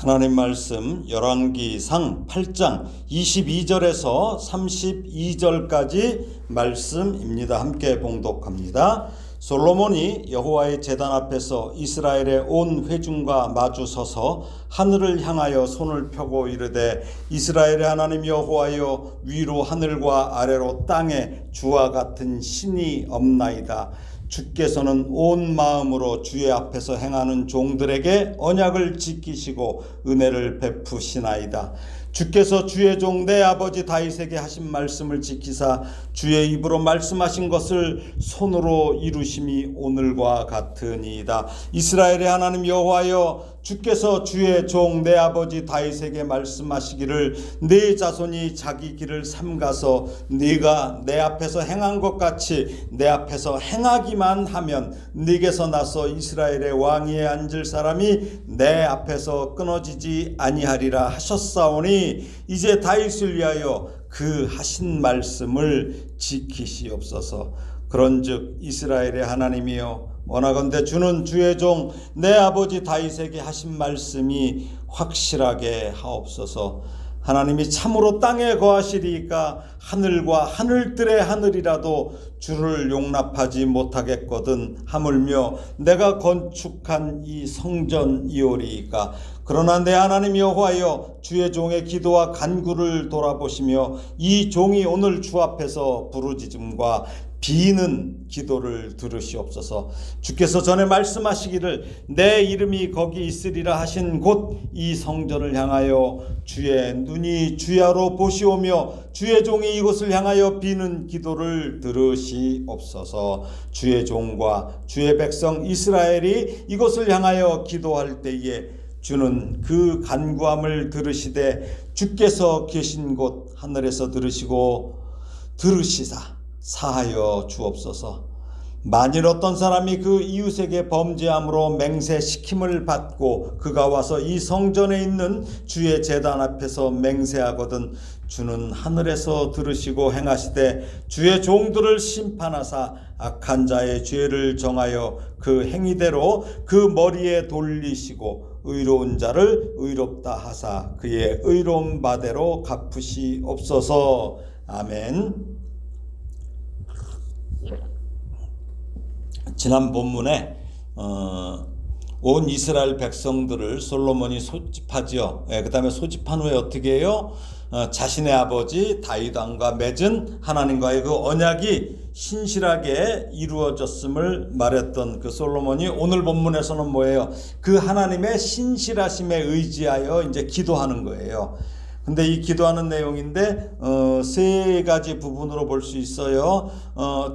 하나님 말씀 열왕기상 8장 22절에서 32절까지 말씀입니다. 함께 봉독합니다. 솔로몬이 여호와의 제단 앞에서 이스라엘의 온 회중과 마주 서서 하늘을 향하여 손을 펴고 이르되 이스라엘의 하나님 여호와여, 위로 하늘과 아래로 땅에 주와 같은 신이 없나이다. 주께서는 온 마음으로 주의 앞에서 행하는 종들에게 언약을 지키시고 은혜를 베푸시나이다. 주께서 주의 종 내 아버지 다윗에게 하신 말씀을 지키사 주의 입으로 말씀하신 것을 손으로 이루심이 오늘과 같으니이다. 이스라엘의 하나님 여호와여, 주께서 주의 종 내 아버지 다윗에게 말씀하시기를 네 자손이 자기 길을 삼가서 네가 내 앞에서 행한 것 같이 내 앞에서 행하기만 하면 네게서 나서 이스라엘의 왕위에 앉을 사람이 내 앞에서 끊어지지 아니하리라 하셨사오니 이제 다윗을 위하여 그 하신 말씀을 지키시옵소서. 그런즉 이스라엘의 하나님이여, 원하건대 주는 주의 종 내 아버지 다윗에게 하신 말씀이 확실하게 하옵소서. 하나님이 참으로 땅에 거하시리이까 하늘과 하늘들의 하늘이라도 주를 용납하지 못하겠거든 하물며 내가 건축한 이 성전이오리이까. 그러나 내 하나님 여호와여, 주의 종의 기도와 간구를 돌아보시며 이 종이 오늘 주 앞에서 부르짖음과 비는 기도를 들으시옵소서. 주께서 전에 말씀하시기를 내 이름이 거기 있으리라 하신 곳 이 성전을 향하여 주의 눈이 주야로 보시오며 주의 종이 이곳을 향하여 비는 기도를 들으시옵소서. 주의 종과 주의 백성 이스라엘이 이곳을 향하여 기도할 때에 주는 그 간구함을 들으시되 주께서 계신 곳 하늘에서 들으시사 사하여 주옵소서. 만일 어떤 사람이 그 이웃에게 범죄함으로 맹세시킴을 받고 그가 와서 이 성전에 있는 주의 제단 앞에서 맹세하거든 주는 하늘에서 들으시고 행하시되 주의 종들을 심판하사 악한 자의 죄를 정하여 그 행위대로 그 머리에 돌리시고 의로운 자를 의롭다 하사 그의 의로운 바대로 갚으시옵소서. 아멘. 지난 본문에 온 이스라엘 백성들을 솔로몬이 소집하지요. 그 다음에 소집한 후에 어떻게 해요? 자신의 아버지 다윗 왕과 맺은 하나님과의 그 언약이 신실하게 이루어졌음을 말했던 그 솔로몬이 오늘 본문에서는 뭐예요? 그 하나님의 신실하심에 의지하여 이제 기도하는 거예요. 근데 이 기도하는 내용인데 세 가지 부분으로 볼 수 있어요.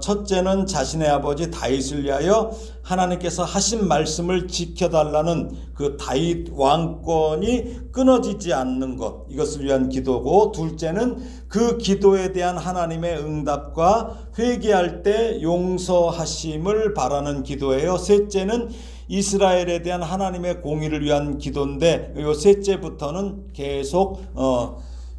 첫째는 자신의 아버지 다윗을 위하여 하나님께서 하신 말씀을 지켜달라는 그 다윗 왕권이 끊어지지 않는 것, 이것을 위한 기도고, 둘째는 그 기도에 대한 하나님의 응답과 회개할 때 용서하심을 바라는 기도예요. 셋째는 이스라엘에 대한 하나님의 공의를 위한 기도인데, 요 셋째부터는 계속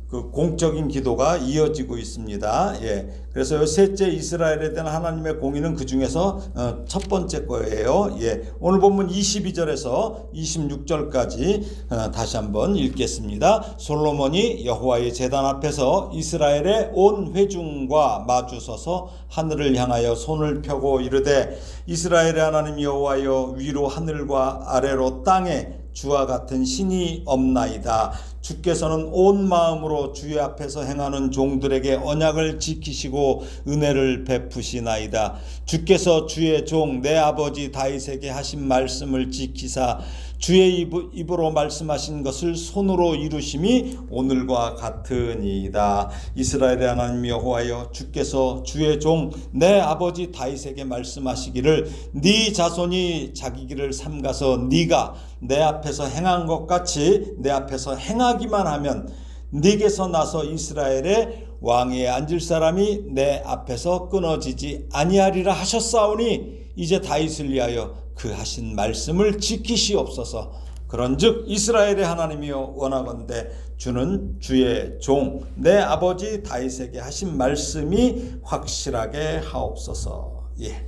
그 공적인 기도가 이어지고 있습니다. 예. 그래서 셋째 이스라엘에 대한 하나님의 공의는 그 중에서 첫 번째 거예요. 예. 오늘 본문 22절에서 26절까지 다시 한번 읽겠습니다. 솔로몬이 여호와의 제단 앞에서 이스라엘의 온 회중과 마주서서 하늘을 향하여 손을 펴고 이르되 이스라엘의 하나님 여호와여, 위로 하늘과 아래로 땅에 주와 같은 신이 없나이다. 주께서는 온 마음으로 주의 앞에서 행하는 종들에게 언약을 지키시고 은혜를 베푸시나이다. 주께서 주의 종 내 아버지 다윗에게 하신 말씀을 지키사 주의 입으로 말씀하신 것을 손으로 이루심이 오늘과 같으니이다. 이스라엘의 하나님 여호와여, 주께서 주의 종 내 아버지 다윗에게 말씀하시기를 네 자손이 자기 길을 삼가서 네가 내 앞에서 행한 것 같이 내 앞에서 행하기만 하면 네게서 나서 이스라엘의 왕위에 앉을 사람이 내 앞에서 끊어지지 아니하리라 하셨사오니 이제 다윗을 위하여 그 하신 말씀을 지키시옵소서. 그런즉 이스라엘의 하나님이여, 원하건대 주는 주의 종 내 아버지 다윗에게 하신 말씀이 확실하게 하옵소서. 예.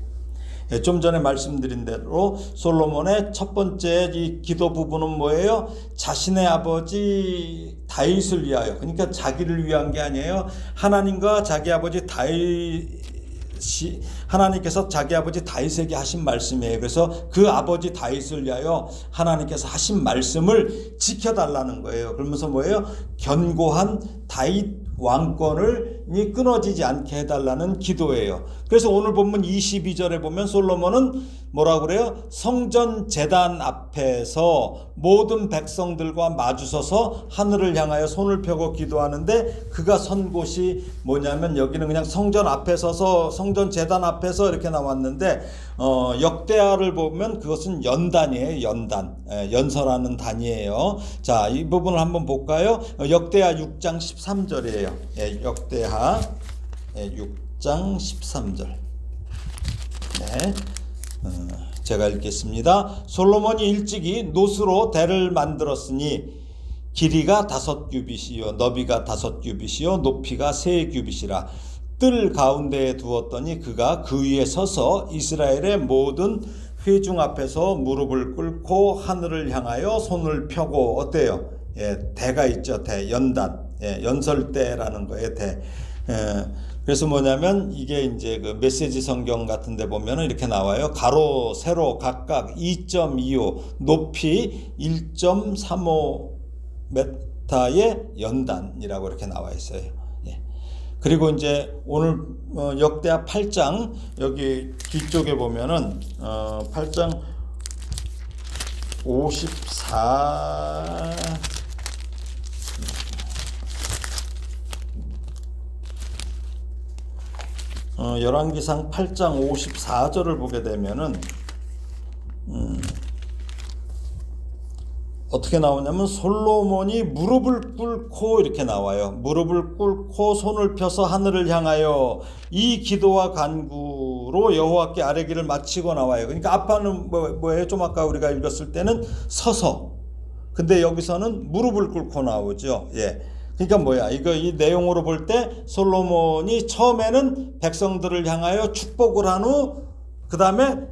좀 전에 말씀드린 대로 솔로몬의 첫 번째 이 기도 부분은 뭐예요? 자신의 아버지 다윗을 위하여, 그러니까 자기를 위한 게 아니에요. 하나님과 자기 아버지 하나님께서 자기 아버지 다윗에게 하신 말씀이에요. 그래서 그 아버지 다윗을 위하여 하나님께서 하신 말씀을 지켜달라는 거예요. 그러면서 뭐예요? 견고한 다윗 왕권을 끊어지지 않게 해달라는 기도예요. 그래서 오늘 본문 22절에 보면 솔로몬은 뭐라고 그래요? 성전 제단 앞에서 모든 백성들과 마주서서 하늘을 향하여 손을 펴고 기도하는데, 그가 선 곳이 뭐냐면 여기는 그냥 성전 앞에 서서 성전 제단 앞에서 이렇게 나왔는데, 역대하를 보면 그것은 연단이에요. 연단, 연설하는 단이에요. 자, 이 부분을 한번 볼까요? 역대하 6장 13절이에요. 역대하 6장 13절. 네. 제가 읽겠습니다. 솔로몬이 일찍이 노스로 대를 만들었으니 길이가 5규빗이요 너비가 5규빗이요 높이가 3규빗이라. 뜰 가운데에 두었더니 그가 그 위에 서서 이스라엘의 모든 회중 앞에서 무릎을 꿇고 하늘을 향하여 손을 펴고, 어때요? 대가 있죠. 대, 연단, 연설대라는 거예요. 대. 그래서 뭐냐면 이게 이제 그 메시지 성경 같은 데 보면은 이렇게 나와요. 가로, 세로 각각 2.25, 높이 1.35m의 연단이라고 이렇게 나와 있어요. 그리고 이제 오늘 역대하 8장 여기 뒤쪽에 보면은 8장 54 열왕기상 8장 54절을 보게 되면은 어떻게 나오냐면 솔로몬이 무릎을 꿇고 이렇게 나와요. 무릎을 꿇고 손을 펴서 하늘을 향하여 이 기도와 간구로 여호와께 아뢰기를 마치고 나와요. 그러니까 아빠는 뭐예요? 좀 아까 우리가 읽었을 때는 서서, 근데 여기서는 무릎을 꿇고 나오죠. 그러니까 뭐야? 이 내용으로 볼 때 솔로몬이 처음에는 백성들을 향하여 축복을 한 후 그 다음에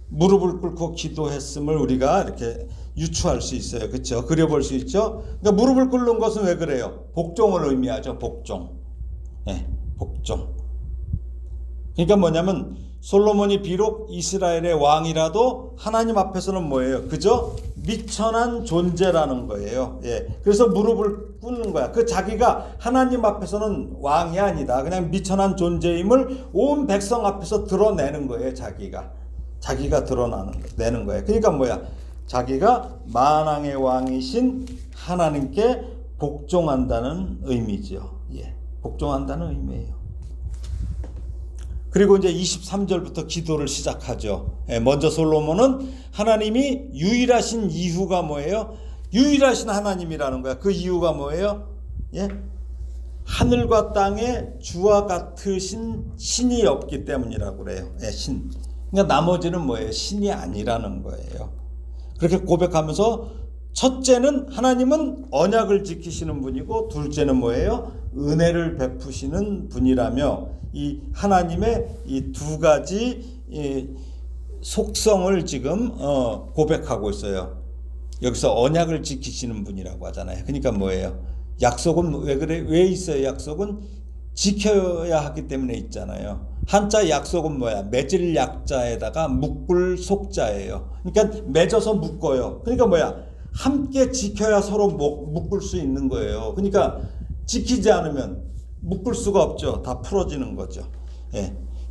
무릎을 꿇고 기도했음을 우리가 이렇게 유추할 수 있어요. 그렇죠? 그려볼 수 있죠? 그러니까 무릎을 꿇는 것은 왜 그래요? 복종을 의미하죠. 복종. 복종. 그러니까 뭐냐면 솔로몬이 비록 이스라엘의 왕이라도 하나님 앞에서는 뭐예요? 그저 미천한 존재라는 거예요. 그래서 무릎을 꿇는 거야. 그 자기가 하나님 앞에서는 왕이 아니다. 그냥 미천한 존재임을 온 백성 앞에서 드러내는 거예요. 자기가 드러내는 거예요. 그러니까 뭐야? 자기가 만왕의 왕이신 하나님께 복종한다는 의미죠. 복종한다는 의미예요. 그리고 이제 23절부터 기도를 시작하죠. 먼저 솔로몬은 하나님이 유일하신 이유가 뭐예요? 유일하신 하나님이라는 거야. 그 이유가 뭐예요? 하늘과 땅에 주와 같으신 신이 없기 때문이라고 그래요. 신. 그러니까 나머지는 뭐예요? 신이 아니라는 거예요. 그렇게 고백하면서 첫째는 하나님은 언약을 지키시는 분이고, 둘째는 뭐예요? 은혜를 베푸시는 분이라며 이 하나님의 이 두 가지 속성을 지금 고백하고 있어요. 여기서 언약을 지키시는 분이라고 하잖아요. 그러니까 뭐예요? 약속은 왜 그래? 왜 있어요? 약속은 지켜야 하기 때문에 있잖아요. 한자 약속은 뭐야? 맺을 약자에다가 묶을 속자예요. 그러니까 맺어서 묶어요. 그러니까 뭐야? 함께 지켜야 서로 묶을 수 있는 거예요. 그러니까 지키지 않으면 묶을 수가 없죠. 다 풀어지는 거죠.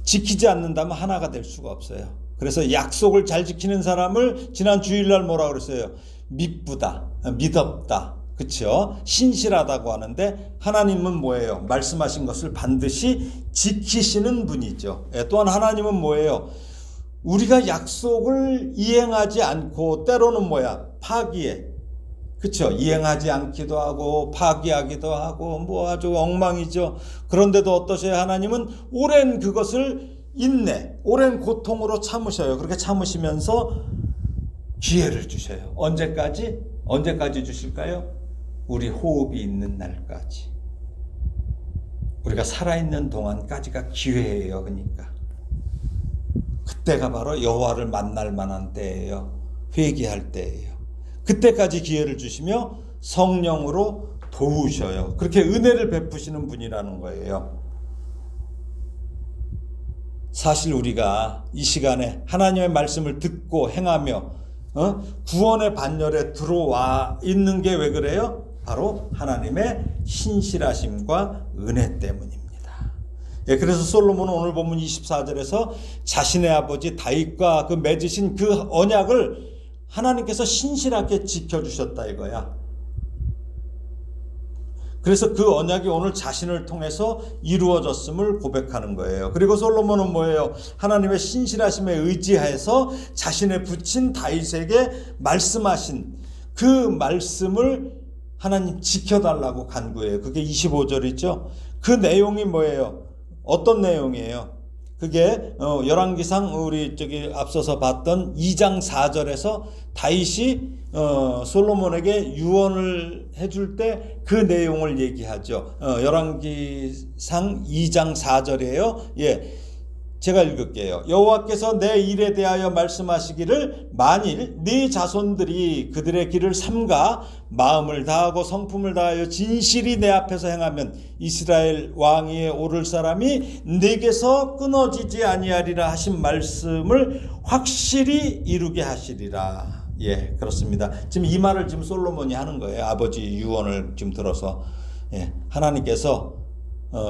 지키지 않는다면 하나가 될 수가 없어요. 그래서 약속을 잘 지키는 사람을 지난 주일날 뭐라고 그랬어요? 믿부다, 믿었다. 그렇죠? 신실하다고 하는데, 하나님은 뭐예요? 말씀하신 것을 반드시 지키시는 분이죠. 또한 하나님은 뭐예요? 우리가 약속을 이행하지 않고 때로는 뭐야? 파기해. 그렇죠? 이행하지 않기도 하고 파기하기도 하고 뭐 아주 엉망이죠. 그런데도 어떠세요? 하나님은 오랜 그것을 인내, 오랜 고통으로 참으셔요. 그렇게 참으시면서 기회를 주셔요. 언제까지 주실까요? 우리 호흡이 있는 날까지. 우리가 살아있는 동안까지가 기회예요. 그러니까 그때가 바로 여호와를 만날 만한 때예요. 회개할 때예요. 그때까지 기회를 주시며 성령으로 도우셔요. 그렇게 은혜를 베푸시는 분이라는 거예요. 사실 우리가 이 시간에 하나님의 말씀을 듣고 행하며 구원의 반열에 들어와 있는 게 왜 그래요? 바로 하나님의 신실하심과 은혜 때문입니다. 예, 그래서 솔로몬은 오늘 본문 24절에서 자신의 아버지 다윗과 그 맺으신 그 언약을 하나님께서 신실하게 지켜주셨다 이거야. 그래서 그 언약이 오늘 자신을 통해서 이루어졌음을 고백하는 거예요. 그리고 솔로몬은 뭐예요? 하나님의 신실하심에 의지해서 자신의 부친 다윗에게 말씀하신 그 말씀을 하나님 지켜달라고 간구해요. 그게 25절이죠. 그 내용이 뭐예요? 어떤 내용이에요? 그게 열왕기상 우리 앞서서 봤던 2장 4절에서 다윗이 솔로몬에게 유언을 해줄 때 그 내용을 얘기하죠. 열왕기상 2장 4절이에요. 예, 제가 읽을게요. 여호와께서 내 일에 대하여 말씀하시기를 만일 네 자손들이 그들의 길을 삼가 마음을 다하고 성품을 다하여 진실이 내 앞에서 행하면 이스라엘 왕위에 오를 사람이 네게서 끊어지지 아니하리라 하신 말씀을 확실히 이루게 하시리라. 예, 그렇습니다. 지금 이 말을 지금 솔로몬이 하는 거예요. 아버지 유언을 지금 들어서. 예, 하나님께서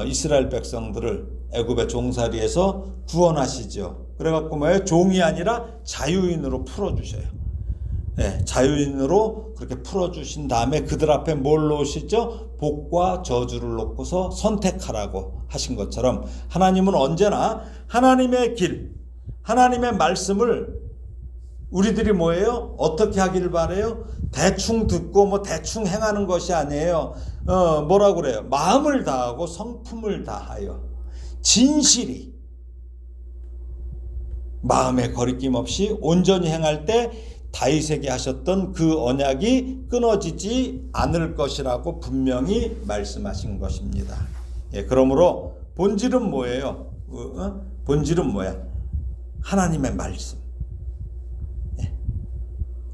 이스라엘 백성들을 애굽의 종살이에서 구원하시죠. 그래갖고 뭐예요? 종이 아니라 자유인으로 풀어주셔요. 예, 자유인으로 그렇게 풀어주신 다음에 그들 앞에 뭘 놓으시죠? 복과 저주를 놓고서 선택하라고 하신 것처럼 하나님은 언제나 하나님의 길, 하나님의 말씀을 우리들이 뭐예요? 어떻게 하기를 바래요? 대충 듣고 뭐 대충 행하는 것이 아니에요. 뭐라고 그래요? 마음을 다하고 성품을 다하여 진실이 마음에 거리낌 없이 온전히 행할 때 다윗에게 하셨던 그 언약이 끊어지지 않을 것이라고 분명히 말씀하신 것입니다. 예, 그러므로 본질은 뭐예요? 본질은 뭐야? 하나님의 말씀.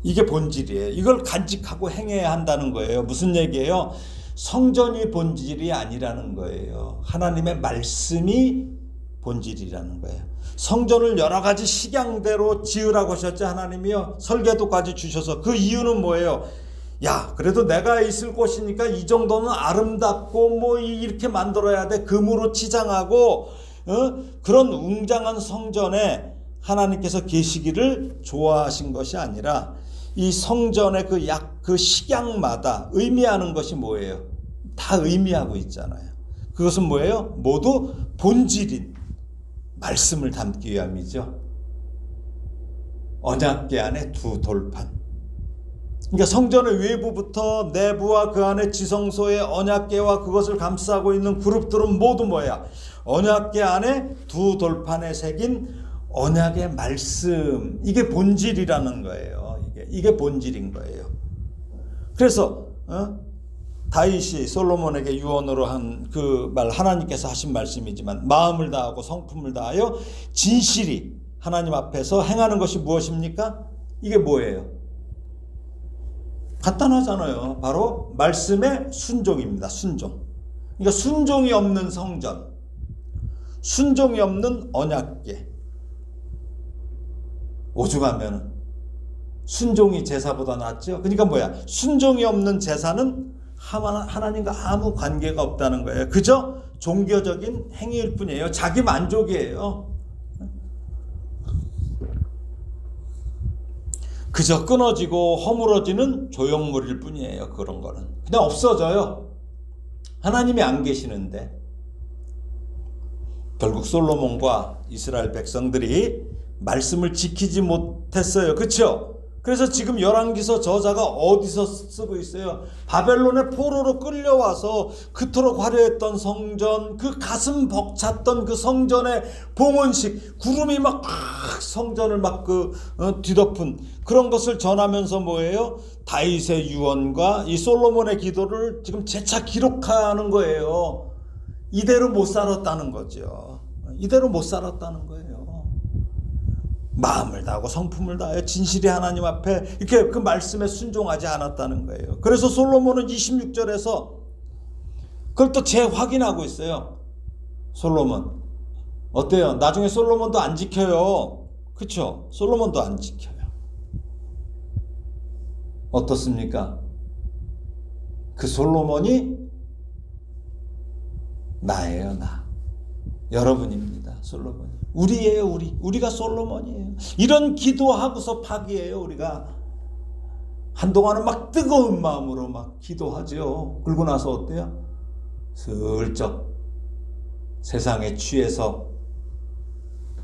이게 본질이에요. 이걸 간직하고 행해야 한다는 거예요. 무슨 얘기예요? 성전이 본질이 아니라는 거예요. 하나님의 말씀이 본질이라는 거예요. 성전을 여러 가지 식양대로 지으라고 하셨죠. 하나님이요. 설계도까지 주셔서. 그 이유는 뭐예요? 야, 그래도 내가 있을 곳이니까 이 정도는 아름답고 뭐 이렇게 만들어야 돼. 금으로 치장하고 그런 웅장한 성전에 하나님께서 계시기를 좋아하신 것이 아니라 이 성전의 그 식양마다 의미하는 것이 뭐예요? 다 의미하고 있잖아요. 그것은 뭐예요? 모두 본질인 말씀을 담기 위함이죠. 언약궤 안에 두 돌판. 그러니까 성전의 외부부터 내부와 그 안에 지성소의 언약궤와 그것을 감싸고 있는 그룹들은 모두 뭐야? 언약궤 안에 두 돌판에 새긴 언약의 말씀. 이게 본질이라는 거예요. 이게 본질인 거예요. 그래서 다윗이 솔로몬에게 유언으로 한 그 말, 하나님께서 하신 말씀이지만 마음을 다하고 성품을 다하여 진실이 하나님 앞에서 행하는 것이 무엇입니까? 이게 뭐예요? 간단하잖아요. 바로 말씀의 순종입니다. 순종. 그러니까 순종이 없는 성전, 순종이 없는 언약궤. 오죽하면 순종이 제사보다 낫죠. 그러니까 뭐야? 순종이 없는 제사는 하나님과 아무 관계가 없다는 거예요. 그저 종교적인 행위일 뿐이에요. 자기 만족이에요. 그저 끊어지고 허물어지는 조형물일 뿐이에요. 그런 거는 그냥 없어져요. 하나님이 안 계시는데. 결국 솔로몬과 이스라엘 백성들이 말씀을 지키지 못했어요. 그렇죠? 그래서 지금 열왕기서 저자가 어디서 쓰고 있어요? 바벨론의 포로로 끌려와서 그토록 화려했던 성전, 그 가슴 벅찼던 그 성전의 봉헌식, 구름이 막 성전을 막 뒤덮은 그런 것을 전하면서 뭐예요? 다윗의 유언과 이 솔로몬의 기도를 지금 재차 기록하는 거예요. 이대로 못 살았다는 거죠. 이대로 못 살았다는 거예요. 마음을 다하고 성품을 다하여 진실이 하나님 앞에 이렇게 그 말씀에 순종하지 않았다는 거예요. 그래서 솔로몬은 26절에서 그걸 또 재확인하고 있어요. 솔로몬 어때요? 나중에 솔로몬도 안 지켜요. 그렇죠? 솔로몬도 안 지켜요. 어떻습니까? 그 솔로몬이 나예요, 나. 여러분입니다, 솔로몬이. 우리예요, 우리. 우리가 솔로몬이에요. 이런 기도하고서 파기예요, 우리가. 한동안은 막 뜨거운 마음으로 막 기도하죠. 그러고 나서 어때요? 슬쩍 세상에 취해서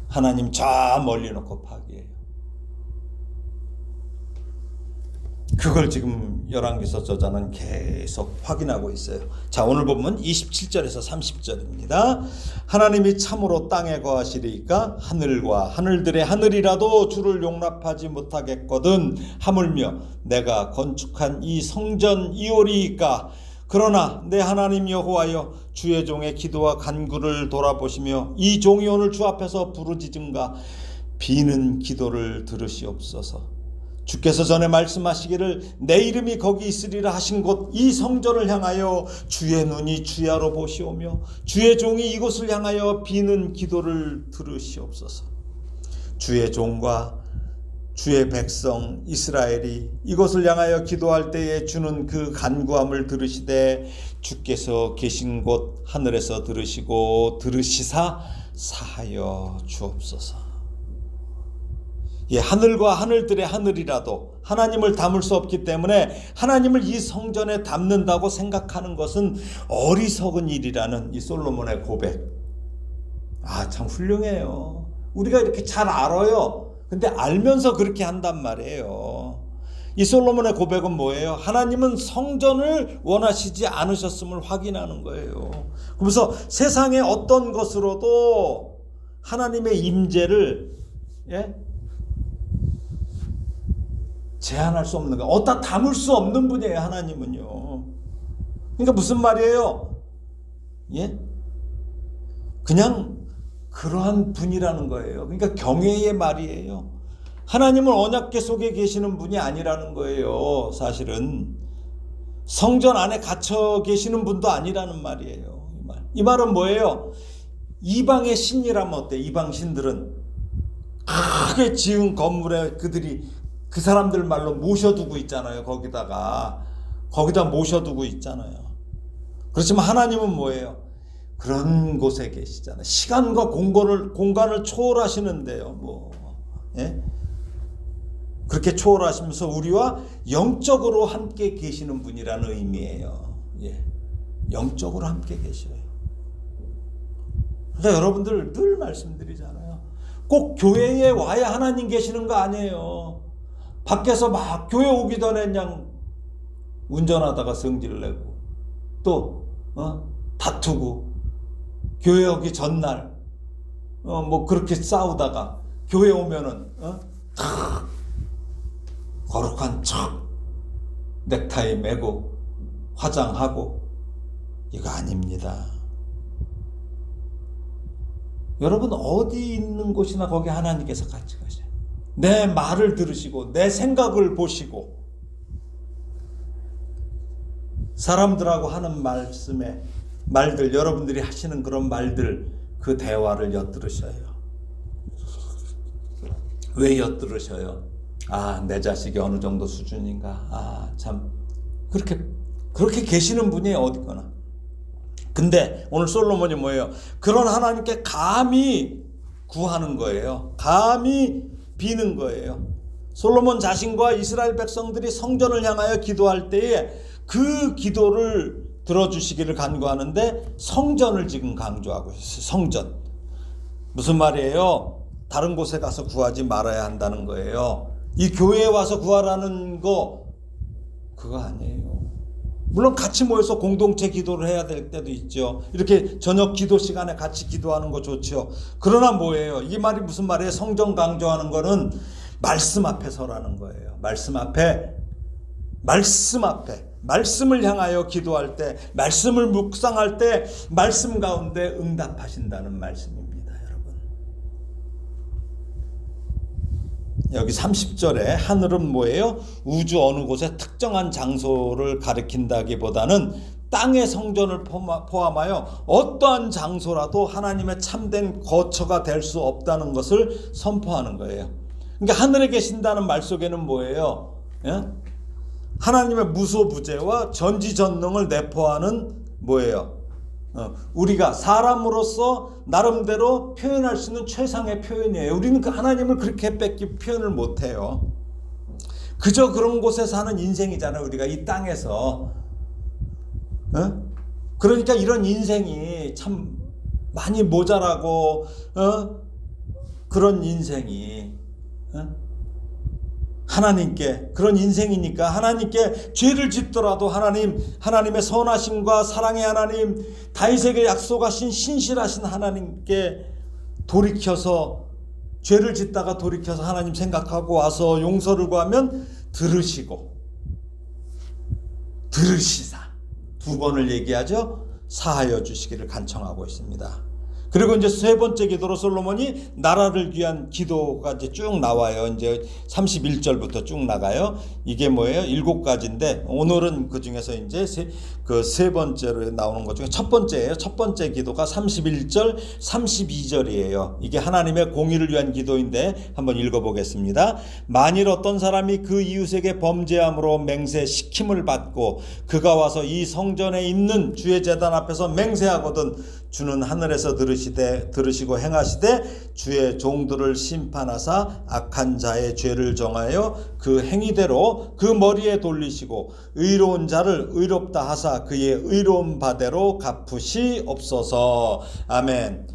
하나님 저 멀리 놓고 파기예요. 그걸 지금 열왕기서 저자는 계속 확인하고 있어요. 자, 오늘 본문 27절에서 30절입니다. 하나님이 참으로 땅에 거하시리이까 하늘과 하늘들의 하늘이라도 주를 용납하지 못하겠거든 하물며 내가 건축한 이 성전 이오리이까 그러나 내 하나님 여호와여 주의 종의 기도와 간구를 돌아보시며 이 종이 오늘 주 앞에서 부르짖음과 비는 기도를 들으시옵소서. 주께서 전에 말씀하시기를 내 이름이 거기 있으리라 하신 곳 이 성전을 향하여 주의 눈이 주야로 보시오며 주의 종이 이곳을 향하여 비는 기도를 들으시옵소서. 주의 종과 주의 백성 이스라엘이 이곳을 향하여 기도할 때에 주는 그 간구함을 들으시되 주께서 계신 곳 하늘에서 들으시고 들으시사 사하여 주옵소서. 예, 하늘과 하늘들의 하늘이라도 하나님을 담을 수 없기 때문에 하나님을 이 성전에 담는다고 생각하는 것은 어리석은 일이라는 이 솔로몬의 고백. 아, 참 훌륭해요. 우리가 이렇게 잘 알아요. 근데 알면서 그렇게 한단 말이에요. 이 솔로몬의 고백은 뭐예요? 하나님은 성전을 원하시지 않으셨음을 확인하는 거예요. 그래서 세상의 어떤 것으로도 하나님의 임재를 제한할 수 없는 거예요. 어디다 담을 수 없는 분이에요, 하나님은요. 그러니까 무슨 말이에요? 예? 그냥 그러한 분이라는 거예요. 그러니까 경외의 말이에요. 하나님은 언약궤 속에 계시는 분이 아니라는 거예요. 사실은 성전 안에 갇혀 계시는 분도 아니라는 말이에요. 이 말은 뭐예요? 이방의 신이라면 어때? 이방 신들은 크게 지은 건물에 그들이 그 사람들 말로 모셔두고 있잖아요. 거기다 모셔두고 있잖아요. 그렇지만 하나님은 뭐예요? 그런 곳에 계시잖아요. 시간과 공간을 초월하시는데요. 예? 그렇게 초월하시면서 우리와 영적으로 함께 계시는 분이라는 의미예요. 예. 영적으로 함께 계셔요. 그러니까 여러분들 늘 말씀드리잖아요. 꼭 교회에 와야 하나님 계시는 거 아니에요. 밖에서 막 교회 오기 전에 그냥 운전하다가 성질 내고 또 다투고 교회 오기 전날 그렇게 싸우다가 교회 오면은 탁 거룩한 척 넥타이 매고 화장하고 이거 아닙니다. 여러분 어디 있는 곳이나 거기 하나님께서 같이 가셔요. 내 말을 들으시고 내 생각을 보시고 사람들하고 하는 말들 여러분들이 하시는 그런 말들 그 대화를 엿들으셔요. 왜 엿들으셔요? 아, 내 자식이 어느 정도 수준인가? 아, 참 그렇게 계시는 분이에요. 어디거나. 근데 오늘 솔로몬이 뭐예요? 그런 하나님께 감히 구하는 거예요. 감히 비는 거예요. 솔로몬 자신과 이스라엘 백성들이 성전을 향하여 기도할 때에 그 기도를 들어주시기를 간구하는데 성전을 지금 강조하고 있어요. 성전. 무슨 말이에요? 다른 곳에 가서 구하지 말아야 한다는 거예요. 이 교회에 와서 구하라는 거 그거 아니에요. 물론 같이 모여서 공동체 기도를 해야 될 때도 있죠. 이렇게 저녁 기도 시간에 같이 기도하는 거 좋죠. 그러나 뭐예요? 이 말이 무슨 말이에요? 성전 강조하는 거는 말씀 앞에 서라는 거예요. 말씀 앞에 말씀을 향하여 기도할 때, 말씀을 묵상할 때 말씀 가운데 응답하신다는 말씀입니다, 여러분. 여기 30절에 하늘은 뭐예요? 우주 어느 곳에 특정한 장소를 가리킨다기보다는 땅의 성전을 포함하여 어떠한 장소라도 하나님의 참된 거처가 될 수 없다는 것을 선포하는 거예요. 그러니까 하늘에 계신다는 말 속에는 뭐예요? 예? 하나님의 무소부재와 전지전능을 내포하는 뭐예요? 우리가 사람으로서 나름대로 표현할 수 있는 최상의 표현이에요. 우리는 그 하나님을 그렇게 표현을 못해요. 그저 그런 곳에 사는 인생이잖아요. 우리가 이 땅에서. 그러니까 이런 인생이 참 많이 모자라고 그런 인생이 하나님께 그런 인생이니까 하나님께 죄를 짓더라도 하나님의 선하심과 사랑의 하나님, 다윗에게 약속하신 신실하신 하나님께 돌이켜서 죄를 짓다가 돌이켜서 하나님 생각하고 와서 용서를 구하면 들으시사 두 번을 얘기하죠. 사하여 주시기를 간청하고 있습니다. 그리고 이제 세 번째 기도로 솔로몬이 나라를 위한 기도가 이제 쭉 나와요. 이제 31절부터 쭉 나가요. 이게 뭐예요? 7가지인데 오늘은 그 중에서 이제 세 번째로 나오는 것 중에 첫 번째예요. 첫 번째 기도가 31절, 32절이에요. 이게 하나님의 공의를 위한 기도인데 한번 읽어보겠습니다. 만일 어떤 사람이 그 이웃에게 범죄함으로 맹세시킴을 받고 그가 와서 이 성전에 있는 주의 제단 앞에서 맹세하거든 주는 하늘에서 들으시고 행하시되 주의 종들을 심판하사 악한 자의 죄를 정하여 그 행위대로 그 머리에 돌리시고 의로운 자를 의롭다 하사 그의 의로운 바대로 갚으시옵소서. 아멘.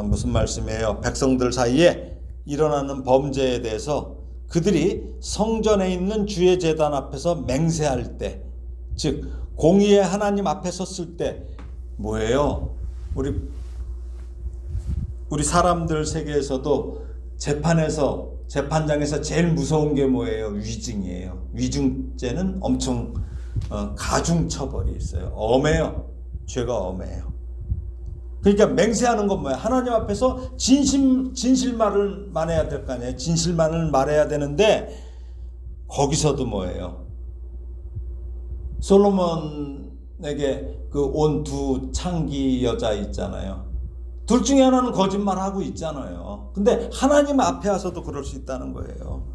무슨 말씀이에요? 백성들 사이에 일어나는 범죄에 대해서 그들이 성전에 있는 주의 제단 앞에서 맹세할 때, 즉 공의의 하나님 앞에 섰을 때 뭐예요? 우리 사람들 세계에서도 재판장에서 제일 무서운 게 뭐예요? 위증이에요. 위증죄는 엄청 가중 처벌이 있어요. 엄해요. 죄가 엄해요. 그러니까 맹세하는 건 뭐야? 하나님 앞에서 진실만을 말해야 될 거 아니에요. 진실만을 말해야 되는데 거기서도 뭐예요? 솔로몬에게 그 온 두 창기 여자 있잖아요. 둘 중에 하나는 거짓말하고 있잖아요. 근데 하나님 앞에 와서도 그럴 수 있다는 거예요.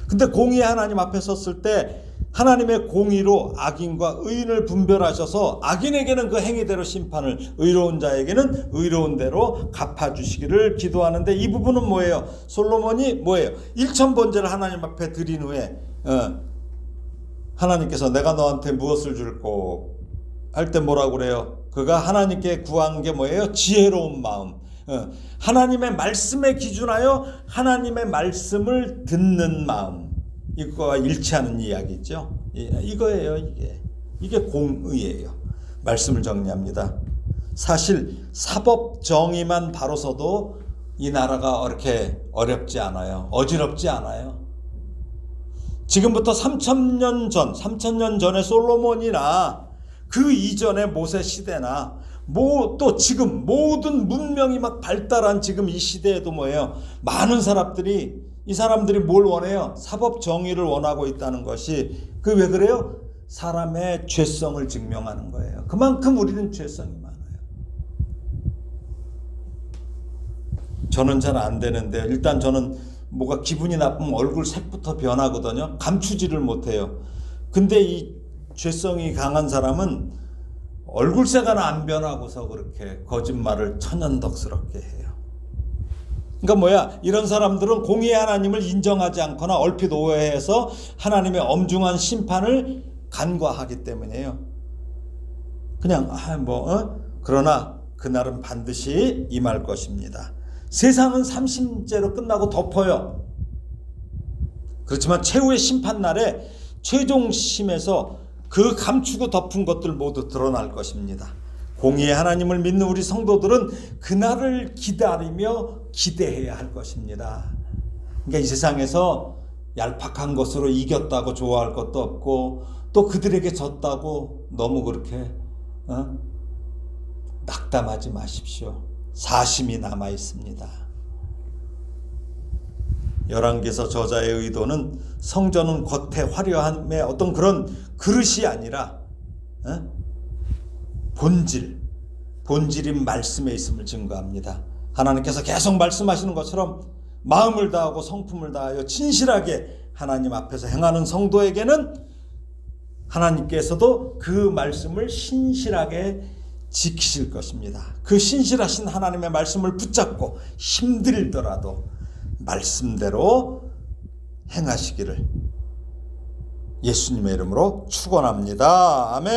근데 공의의 하나님 앞에 섰을 때 하나님의 공의로 악인과 의인을 분별하셔서 악인에게는 그 행위대로 심판을, 의로운 자에게는 의로운 대로 갚아주시기를 기도하는데 이 부분은 뭐예요? 솔로몬이 뭐예요? 1000번제를 하나님 앞에 드린 후에 하나님께서 내가 너한테 무엇을 줄꼬 할 때 뭐라고 그래요? 그가 하나님께 구한 게 뭐예요? 지혜로운 마음. 하나님의 말씀에 기준하여 하나님의 말씀을 듣는 마음. 이거와 일치하는 이야기죠. 이거예요. 이게 공의예요. 말씀을 정리합니다. 사실 사법 정의만 바로 서도 이 나라가 그렇게 어렵지 않아요. 어지럽지 않아요. 지금부터 3000년 전에 솔로몬이나 그 이전의 모세 시대나 또 지금 모든 문명이 막 발달한 지금 이 시대에도 뭐예요? 많은 이 사람들이 뭘 원해요? 사법 정의를 원하고 있다는 것이 왜 그래요? 사람의 죄성을 증명하는 거예요. 그만큼 우리는 죄성이 많아요. 저는 잘 안 되는데 일단 저는 뭐가 기분이 나쁘면 얼굴 색부터 변하거든요. 감추지를 못해요. 근데 이 죄성이 강한 사람은 얼굴색 하나 안 변하고서 그렇게 거짓말을 천연덕스럽게 해요. 그러니까 이런 사람들은 공의의 하나님을 인정하지 않거나 얼핏 오해해서 하나님의 엄중한 심판을 간과하기 때문이에요. 그냥 그러나 그날은 반드시 임할 것입니다. 세상은 삼심제로 끝나고 덮어요. 그렇지만 최후의 심판날에 최종심에서 그 감추고 덮은 것들 모두 드러날 것입니다. 공의의 하나님을 믿는 우리 성도들은 그날을 기다리며 기대해야 할 것입니다. 그러니까 이 세상에서 얄팍한 것으로 이겼다고 좋아할 것도 없고 또 그들에게 졌다고 너무 그렇게 낙담하지 마십시오. 사심이 남아 있습니다. 열왕기서 저자의 의도는 성전은 겉의 화려함의 어떤 그런 그릇이 아니라 본질인 말씀에 있음을 증거합니다. 하나님께서 계속 말씀하시는 것처럼 마음을 다하고 성품을 다하여 진실하게 하나님 앞에서 행하는 성도에게는 하나님께서도 그 말씀을 신실하게 지키실 것입니다. 그 신실하신 하나님의 말씀을 붙잡고 힘들더라도 말씀대로 행하시기를 예수님의 이름으로 축원합니다. 아멘.